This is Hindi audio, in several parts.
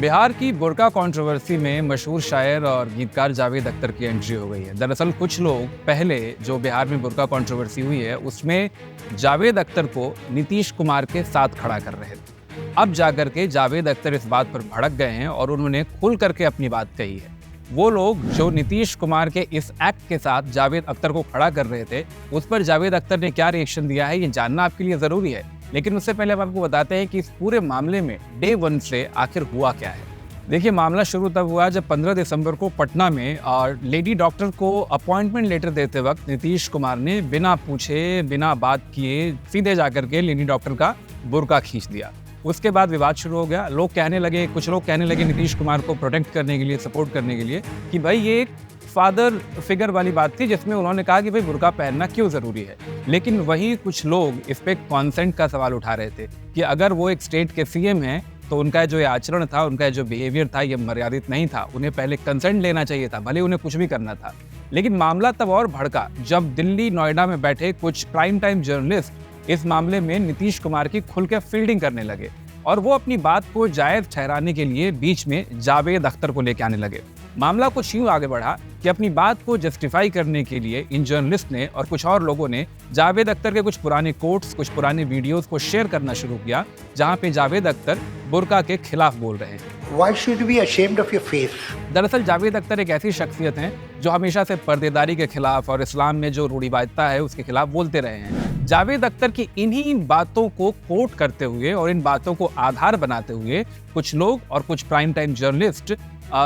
बिहार की बुर्का कंट्रोवर्सी में मशहूर शायर और गीतकार जावेद अख्तर की एंट्री हो गई है। दरअसल कुछ लोग पहले जो बिहार में बुर्का कंट्रोवर्सी हुई है उसमें जावेद अख्तर को नीतीश कुमार के साथ खड़ा कर रहे थे। अब जाकर के जावेद अख्तर इस बात पर भड़क गए हैं और उन्होंने खुल करके अपनी बात कही है। वो लोग जो नीतीश कुमार के इस एक्ट के साथ जावेद अख्तर को खड़ा कर रहे थे, उस पर जावेद अख्तर ने क्या रिएक्शन दिया है ये जानना आपके लिए ज़रूरी है। लेकिन उससे पहले हम आपको बताते हैं कि इस पूरे मामले में डे 1 से आखिर हुआ क्या है। देखिए, मामला शुरू तब हुआ जब 15 दिसंबर को पटना में लेडी डॉक्टर को अपॉइंटमेंट लेटर देते वक्त नीतीश कुमार ने बिना पूछे बिना बात किए सीधे जाकर के लेडी डॉक्टर का बुर्का खींच दिया। उसके बाद विवाद शुरू हो गया। कुछ लोग कहने लगे नीतीश कुमार को प्रोटेक्ट करने के लिए, सपोर्ट करने के लिए, कि भाई ये एक फादर फिगर वाली बात थी जिसमें उन्होंने कहा कि भाई बुर्का पहनना क्यों ज़रूरी है। लेकिन वही कुछ लोग इस पे कंसेंट का सवाल उठा रहे थे कि अगर वो एक स्टेट के सीएम हैं तो उनका जो ये आचरण था, उनका जो बिहेवियर था, ये मर्यादित नहीं था। उन्हें पहले कंसेंट लेना चाहिए था, भले उन्हें कुछ भी करना था। लेकिन मामला तब और भड़का जब दिल्ली नोएडा में बैठे कुछ प्राइम टाइम जर्नलिस्ट इस मामले में नीतीश कुमार की खुल के फील्डिंग करने लगे और वो अपनी बात को जायज़ ठहराने के लिए बीच में जावेद अख्तर को लेकर आने लगे। मामला कुछ यूँ आगे बढ़ा कि अपनी बात को जस्टिफाई करने के लिए इन जर्नलिस्ट ने और कुछ और लोगों ने जावेद अख्तर के कुछ पुराने कोट्स, कुछ पुराने वीडियोस को शेयर करना शुरू किया, जहां पे जावेद अख्तर बुर्का के खिलाफ बोल रहे हैं। Why should you be ashamed of your face? दरअसल जावेद अख्तर एक ऐसी शख्सियत हैं जो हमेशा से पर्देदारी के खिलाफ और इस्लाम में जो रूढ़िवादिता है उसके खिलाफ बोलते रहे हैं। जावेद अख्तर की इन्हीं बातों को कोट करते हुए और इन बातों को आधार बनाते हुए कुछ लोग और कुछ प्राइम टाइम जर्नलिस्ट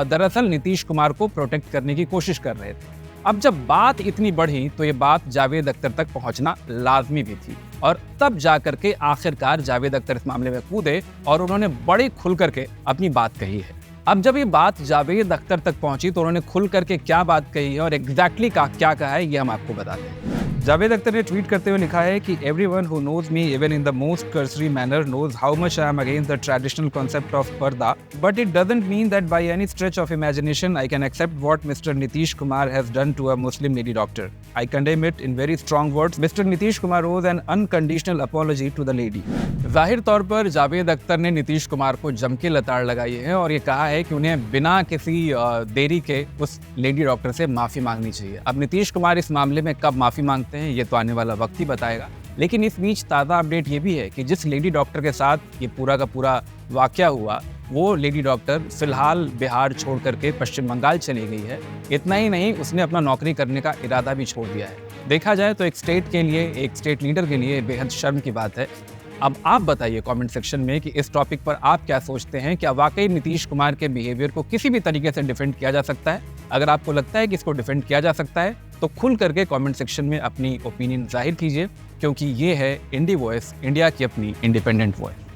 दरअसल नीतीश कुमार को प्रोटेक्ट करने की कोशिश कर रहे थे। अब जब बात इतनी बढ़ी तो ये बात जावेद अख्तर तक पहुंचना लाजमी भी थी और तब जाकर के आखिरकार जावेद अख्तर इस मामले में कूदे और उन्होंने बड़े खुल करके अपनी बात कही है। अब जब ये बात जावेद अख्तर तक पहुंची तो उन्होंने खुल करके क्या बात कही है और एग्जैक्टली क्या कहा है ये हम आपको बताते हैं। जावेद अख्तर ने ट्वीट करते हुए लिखा है कि everyone who knows me even in the most cursory manner knows how much I am against the traditional concept of purdah, but it doesn't mean that by any stretch of imagination I can accept what mister Nitish Kumar has done to a Muslim lady doctor. I condemn it in very strong words. Mr. Nitish Kumar owes an unconditional apology to the lady. जाहिर तौर पर जावेद अख्तर ने नीतीश कुमार को जम के लताड़ लगाई है और ये कहा है कि उन्हें बिना किसी देरी के उस लेडी डॉक्टर से माफ़ी मांगनी चाहिए। अब नीतीश कुमार इस मामले में कब माफ़ी मांगते हैं ये तो आने वाला वक्त ही बताएगा। लेकिन इस बीच ताज़ा अपडेट ये भी है कि जिस लेडी डॉक्टर के साथ ये पूरा का पूरा वाकया हुआ वो लेडी डॉक्टर फिलहाल बिहार छोड़ करके पश्चिम बंगाल चली गई है। इतना ही नहीं, उसने अपना नौकरी करने का इरादा भी छोड़ दिया है। देखा जाए तो एक स्टेट लीडर के लिए बेहद शर्म की बात है। अब आप बताइए कमेंट सेक्शन में कि इस टॉपिक पर आप क्या सोचते हैं। क्या वाकई नीतीश कुमार के बिहेवियर को किसी भी तरीके से डिफेंड किया जा सकता है? अगर आपको लगता है कि इसको डिफेंड किया जा सकता है तो खुल करके कमेंट सेक्शन में अपनी ओपिनियन जाहिर कीजिए, क्योंकि ये है इंडी वॉइस, इंडिया की अपनी इंडिपेंडेंट वॉइस।